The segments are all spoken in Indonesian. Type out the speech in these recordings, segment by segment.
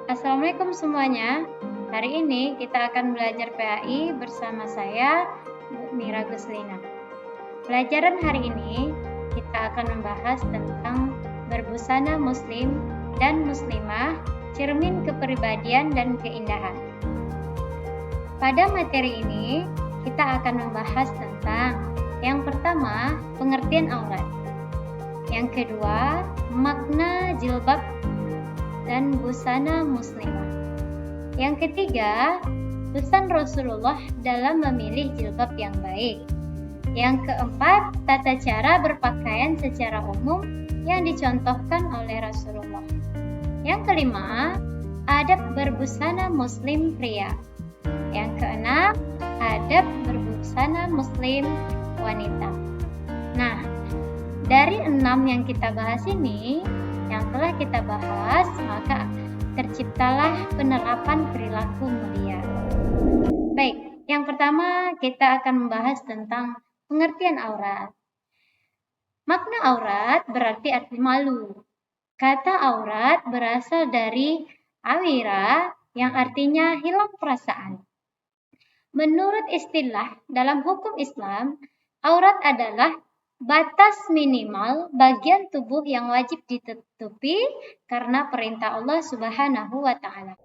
Assalamualaikum semuanya. Hari ini kita akan belajar PAI bersama saya, Bu Mira Guslina. Pelajaran hari ini kita akan membahas tentang berbusana muslim dan muslimah, cermin kepribadian dan keindahan. Pada materi ini, kita akan membahas tentang yang pertama, pengertian aurat. Yang kedua, makna jilbab dan busana muslimah. Yang ketiga, pesan Rasulullah dalam memilih jilbab yang baik. Yang keempat, tata cara berpakaian secara umum yang dicontohkan oleh Rasulullah. Yang kelima, adab berbusana muslim pria. Yang keenam, adab berbusana muslim wanita. Nah, dari 6 yang kita bahas ini, yang telah kita bahas, maka terciptalah penerapan perilaku mulia. Baik, yang pertama kita akan membahas tentang pengertian aurat. Makna aurat berarti arti malu. Kata aurat berasal dari awira yang artinya hilang perasaan. Menurut istilah dalam hukum Islam, aurat adalah batas minimal bagian tubuh yang wajib ditutupi karena perintah Allah Subhanahu wa Ta'ala.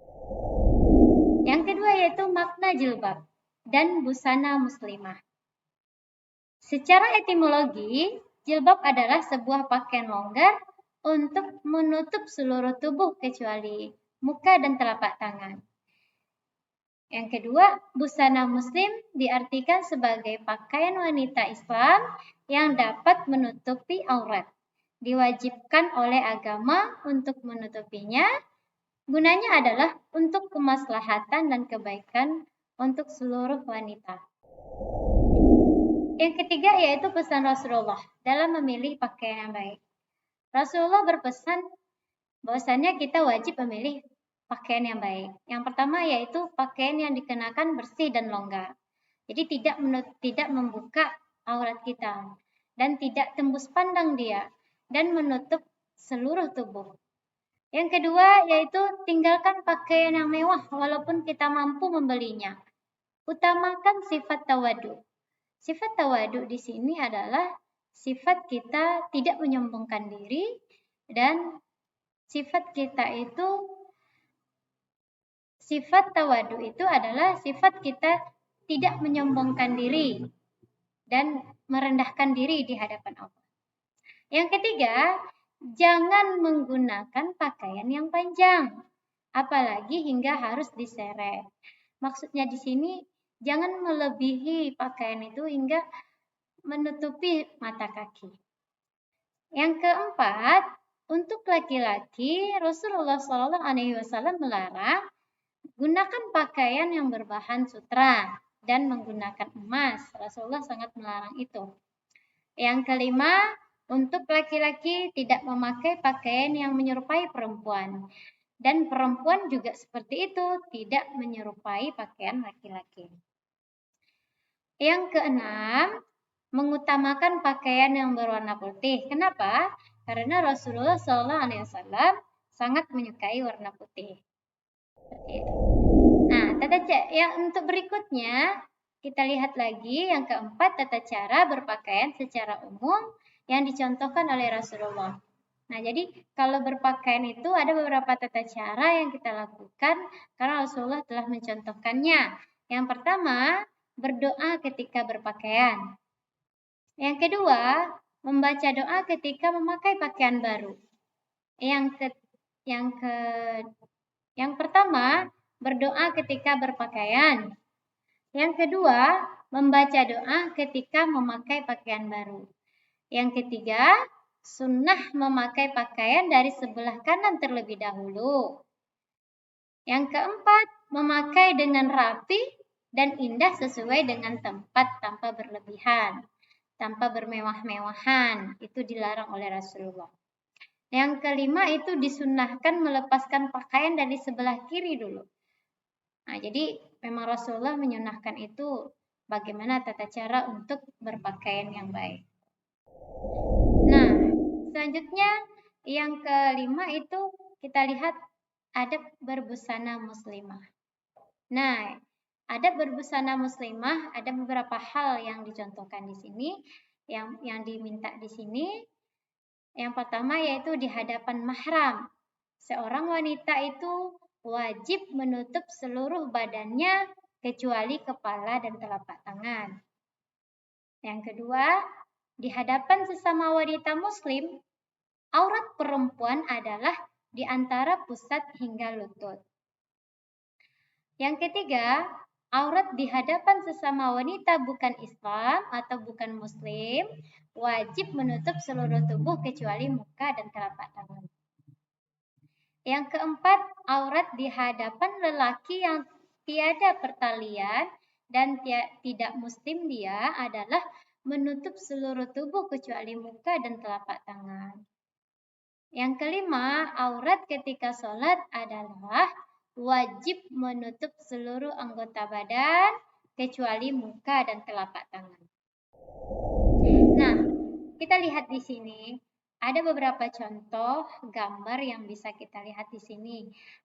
Yang kedua yaitu makna jilbab dan busana muslimah. Secara etimologi, jilbab adalah sebuah pakaian longgar untuk menutup seluruh tubuh kecuali muka dan telapak tangan. Yang kedua, busana muslim diartikan sebagai pakaian wanita Islam yang dapat menutupi aurat. Diwajibkan oleh agama untuk menutupinya. Gunanya adalah untuk kemaslahatan dan kebaikan untuk seluruh wanita. Yang ketiga yaitu pesan Rasulullah dalam memilih pakaian yang baik. Rasulullah berpesan bahwasannya kita wajib memilih pakaian yang baik. Yang pertama yaitu pakaian yang dikenakan bersih dan longgar. Jadi tidak membuka aurat kita dan tidak tembus pandang dia dan menutup seluruh tubuh. Yang kedua yaitu tinggalkan pakaian yang mewah walaupun kita mampu membelinya. Utamakan sifat tawadu. Sifat tawadu di sini adalah sifat kita tidak menyombongkan diri dan sifat tawadu itu adalah sifat kita tidak menyombongkan diri dan merendahkan diri di hadapan Allah. Yang ketiga, jangan menggunakan pakaian yang panjang, apalagi hingga harus diseret. Maksudnya di sini jangan melebihi pakaian itu hingga menutupi mata kaki. Yang keempat, untuk laki-laki Rasulullah SAW melarang gunakan pakaian yang berbahan sutra dan menggunakan emas. Rasulullah sangat melarang itu. Yang kelima, untuk laki-laki tidak memakai pakaian yang menyerupai perempuan. Dan perempuan juga seperti itu, tidak menyerupai pakaian laki-laki. Yang keenam, mengutamakan pakaian yang berwarna putih. Kenapa? Karena Rasulullah SAW sangat menyukai warna putih. Seperti itu. Nah, yang untuk berikutnya kita lihat lagi yang keempat, tata cara berpakaian secara umum yang dicontohkan oleh Rasulullah. Nah, jadi kalau berpakaian itu ada beberapa tata cara yang kita lakukan karena Rasulullah telah mencontohkannya. Yang pertama, berdoa ketika berpakaian. Yang kedua, membaca doa ketika memakai pakaian baru. Yang pertama, berdoa ketika berpakaian. Yang kedua, membaca doa ketika memakai pakaian baru. Yang ketiga, sunnah memakai pakaian dari sebelah kanan terlebih dahulu. Yang keempat, memakai dengan rapi dan indah sesuai dengan tempat tanpa berlebihan, tanpa bermewah-mewahan. Itu dilarang oleh Rasulullah. Yang kelima itu disunnahkan melepaskan pakaian dari sebelah kiri dulu. Nah, jadi memang Rasulullah menyunnahkan itu bagaimana tata cara untuk berpakaian yang baik. Nah, selanjutnya yang kelima itu kita lihat adab berbusana muslimah. Nah, adab berbusana muslimah ada beberapa hal yang dicontohkan di sini, yang diminta di sini. Yang pertama yaitu di hadapan mahram. Seorang wanita itu wajib menutup seluruh badannya kecuali kepala dan telapak tangan. Yang kedua, di hadapan sesama wanita muslim, aurat perempuan adalah di antara pusat hingga lutut. Yang ketiga, aurat di hadapan sesama wanita bukan Islam atau bukan Muslim wajib menutup seluruh tubuh kecuali muka dan telapak tangan. Yang keempat, aurat di hadapan lelaki yang tiada pertalian dan tidak Muslim dia adalah menutup seluruh tubuh kecuali muka dan telapak tangan. Yang kelima, aurat ketika sholat adalah wajib menutup seluruh anggota badan kecuali muka dan telapak tangan. Nah, kita lihat di sini ada beberapa contoh gambar yang bisa kita lihat di sini.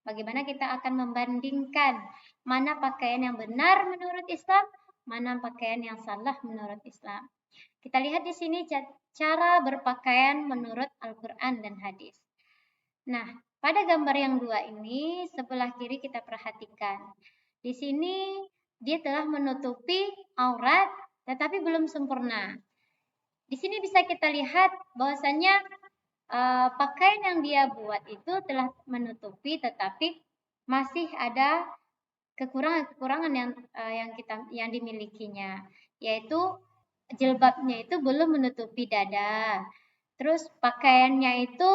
Bagaimana kita akan membandingkan mana pakaian yang benar menurut Islam, mana pakaian yang salah menurut Islam. Kita lihat di sini cara berpakaian menurut Al-Quran dan hadis. Nah, pada gambar yang dua ini, sebelah kiri kita perhatikan. Di sini dia telah menutupi aurat, tetapi belum sempurna. Di sini bisa kita lihat bahwasannya pakaian yang dia buat itu telah menutupi, tetapi masih ada kekurangan-kekurangan yang dimilikinya, yaitu jilbabnya itu belum menutupi dada. Terus pakaiannya itu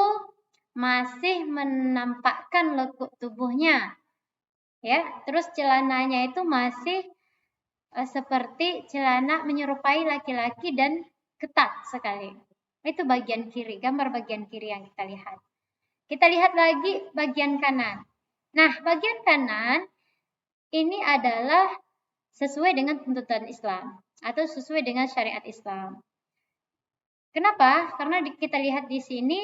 masih menampakkan lekuk tubuhnya. Ya, terus celananya itu masih seperti celana menyerupai laki-laki dan ketat sekali. Itu bagian kiri, gambar bagian kiri yang kita lihat. Kita lihat lagi bagian kanan. Nah, bagian kanan ini adalah sesuai dengan tuntutan Islam atau sesuai dengan syariat Islam. Kenapa? Karena kita lihat di sini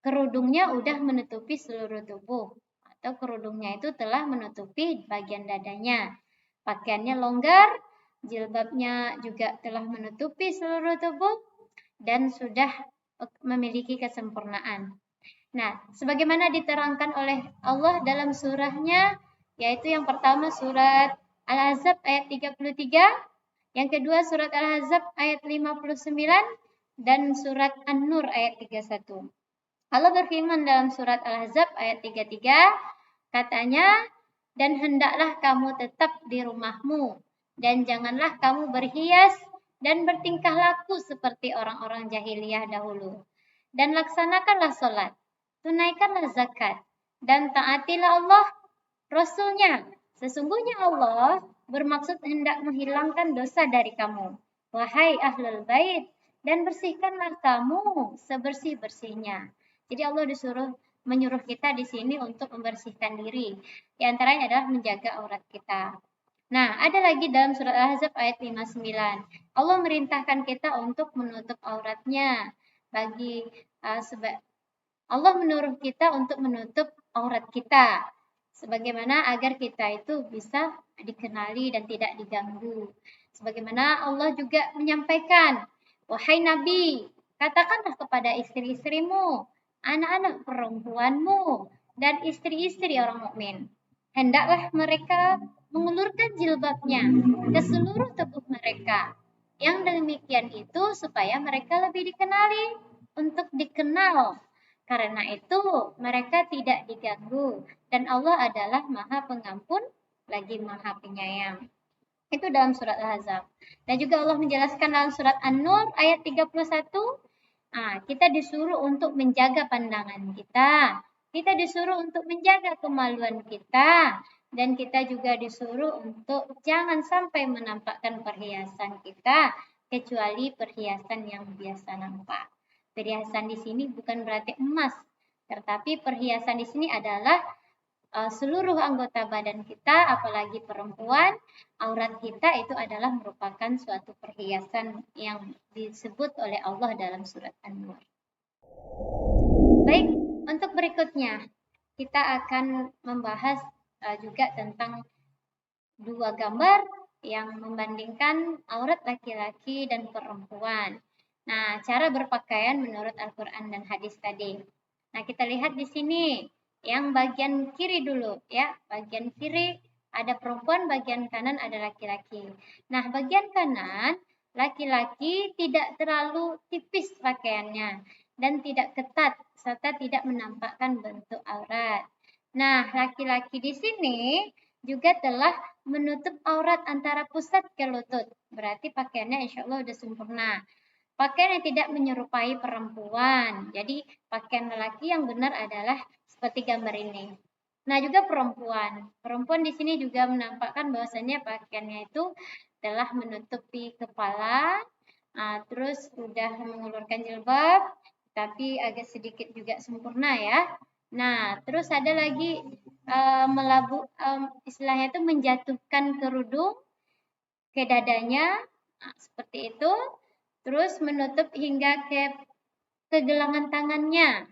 kerudungnya udah menutupi seluruh tubuh atau kerudungnya itu telah menutupi bagian dadanya. Pakaiannya longgar, jilbabnya juga telah menutupi seluruh tubuh dan sudah memiliki kesempurnaan. Nah, sebagaimana diterangkan oleh Allah dalam surahnya, yaitu yang pertama surat Al-Ahzab ayat 33, yang kedua surat Al-Ahzab ayat 59, dan surat An-Nur ayat 31. Allah berfirman dalam surat Al-Ahzab ayat 33, katanya, dan hendaklah kamu tetap di rumahmu, dan janganlah kamu berhias dan bertingkah laku seperti orang-orang jahiliyah dahulu. Dan laksanakanlah sholat, tunaikanlah zakat, dan taatilah Allah, Rasulnya. Sesungguhnya Allah bermaksud hendak menghilangkan dosa dari kamu, wahai ahlul bait, dan bersihkanlah kamu sebersih-bersihnya. Jadi Allah menyuruh kita di sini untuk membersihkan diri. Di antaranya adalah menjaga aurat kita. Nah, ada lagi dalam surat Al-Ahzab ayat 59. Allah merintahkan kita untuk menutup auratnya. Allah menyuruh kita untuk menutup aurat kita. Sebagaimana agar kita itu bisa dikenali dan tidak diganggu. Sebagaimana Allah juga menyampaikan, wahai Nabi, katakanlah kepada istri-istrimu, anak-anak perempuanmu, dan istri-istri orang mukmin. Hendaklah mereka mengulurkan jilbabnya ke seluruh tubuh mereka. Yang demikian itu supaya mereka lebih dikenali, untuk dikenal. Karena itu mereka tidak diganggu dan Allah adalah Maha Pengampun lagi Maha Penyayang. Itu dalam surat Al-Ahzab. Dan juga Allah menjelaskan dalam surat An-Nur ayat 31, kita disuruh untuk menjaga pandangan kita. Kita disuruh untuk menjaga kemaluan kita. Dan kita juga disuruh untuk jangan sampai menampakkan perhiasan kita, kecuali perhiasan yang biasa nampak. Perhiasan di sini bukan berarti emas, tetapi perhiasan di sini adalah seluruh anggota badan kita, apalagi perempuan, aurat kita itu adalah merupakan suatu perhiasan yang disebut oleh Allah dalam surat An-Nur. Baik, untuk berikutnya, kita akan membahas juga tentang dua gambar yang membandingkan aurat laki-laki dan perempuan. Nah, cara berpakaian menurut Al-Quran dan hadis tadi. Nah, kita lihat di sini yang bagian kiri dulu ya. Bagian kiri ada perempuan, bagian kanan ada laki-laki. Nah, bagian kanan laki-laki tidak terlalu tipis pakaiannya dan tidak ketat serta tidak menampakkan bentuk aurat. Nah, laki-laki di sini juga telah menutup aurat antara pusat ke lutut. Berarti pakaiannya insya Allah sudah sempurna. Pakaian yang tidak menyerupai perempuan. Jadi pakaian lelaki yang benar adalah seperti gambar ini. Nah juga perempuan. Perempuan di sini juga menampakkan bahwasannya pakaiannya itu telah menutupi kepala, terus sudah mengulurkan jilbab, tapi agak sedikit juga sempurna ya. Nah terus ada lagi istilahnya itu menjatuhkan kerudung ke dadanya, seperti itu. Terus menutup hingga ke gelangan tangannya.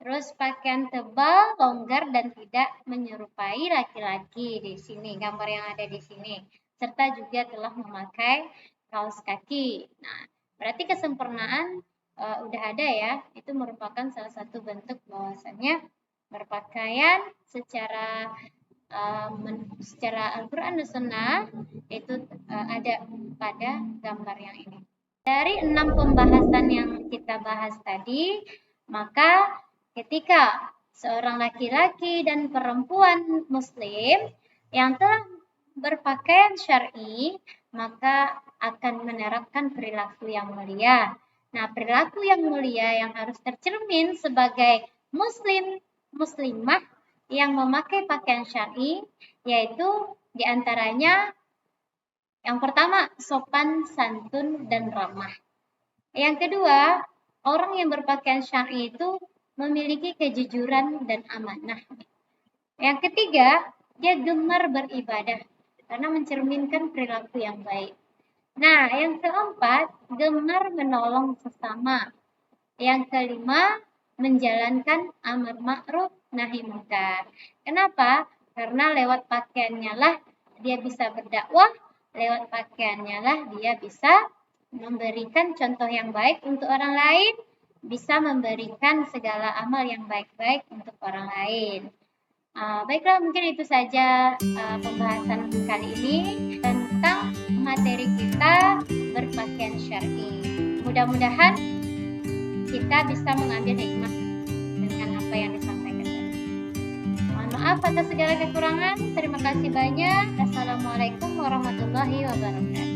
Terus pakaian tebal, longgar dan tidak menyerupai laki-laki di sini, gambar yang ada di sini. Serta juga telah memakai kaos kaki. Nah, berarti kesempurnaan udah ada ya. Itu merupakan salah satu bentuk bahwasannya berpakaian secara Al-Quran dan Sunnah itu ada pada gambar yang ini. Dari 6 pembahasan yang kita bahas tadi, maka ketika seorang laki-laki dan perempuan muslim yang telah berpakaian syar'i, maka akan menerapkan perilaku yang mulia. Nah, perilaku yang mulia yang harus tercermin sebagai muslimah yang memakai pakaian syar'i, yaitu diantaranya yang pertama, sopan, santun, dan ramah. Yang kedua, orang yang berpakaian syar'i itu memiliki kejujuran dan amanah. Yang ketiga, dia gemar beribadah karena mencerminkan perilaku yang baik. Nah, yang keempat, gemar menolong sesama. Yang kelima, menjalankan amar ma'ruf nahi munkar. Kenapa? Karena lewat pakaiannya lah dia bisa berdakwah, lewat pakaiannya lah dia bisa memberikan contoh yang baik untuk orang lain, bisa memberikan segala amal yang baik-baik untuk orang lain. Baiklah, mungkin itu saja pembahasan kali ini tentang materi kita berpakaian syar'i. Mudah-mudahan kita bisa mengambil hikmah dengan apa yang disampaikan tadi. Mohon maaf atas segala kekurangan. Terima kasih banyak. Assalamualaikum warahmatullahi wabarakatuh.